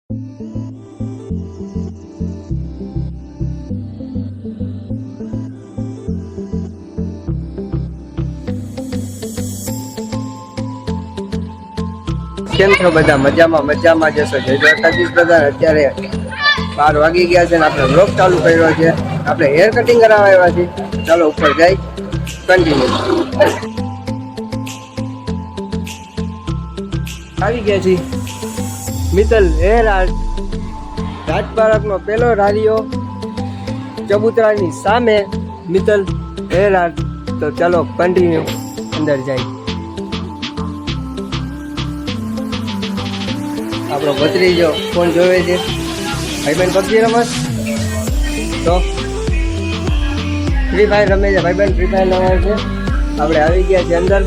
કેમ છો બધા? મજામાં જશો. જય દ્વારકાધીશ બધા. અત્યારે 12 વાગી ગયા છે ને આપણે વ્લોગ ચાલુ કર્યો છે. આપણે હેર કટિંગ કરાવવા આવ્યા છીએ. ચાલો ઉપર જઈ કન્ટિન્યુ. આવી ગયા છીએ મિત્તલ હેર આર્ટ, રાજપારકનો પેલો રાલિયો ચબુતરાની સામે મિત્તલ હેર આર્ટ. તો ચાલો કન્ટિન્યુ અંદર જાય. આપણો ભત્રીજો ફોન જોવે છે. ભાઈબંધ પબજી રમસ તો ફ્રી ફાયર રમે છે. ભાઈબંધ ફ્રી ફાયર રમે છે. આપણે આવી ગયા છે અંદર.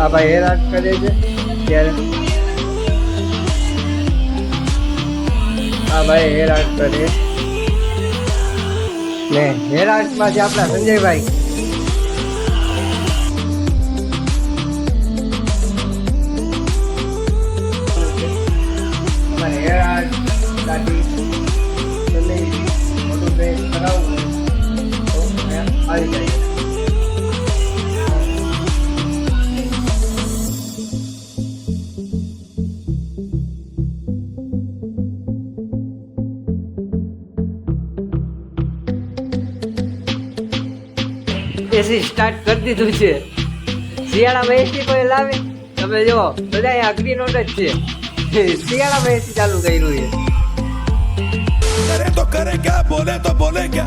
આ ભાઈ હેર આર્ટ કરે છે ત્યારે આ ભાઈ હેર આર્ટ કરે ને હેર આર્ટમાં છે આપણા સંજયભાઈ. હેર આર્ટ દાઢી તમે મોટું ડ્રેસ કરાવવું તો આવી જાય. એસી સ્ટાર્ટ કરી દીધું છે. શિયાળામાં એસી કોઈ લાવે? તમે જો બધા અહીંયા અગ્નિ નોટ જ છે. શિયાળામાં એસી ચાલુ કર્યું છે. करे तो करे क्या, बोले तो बोले क्या.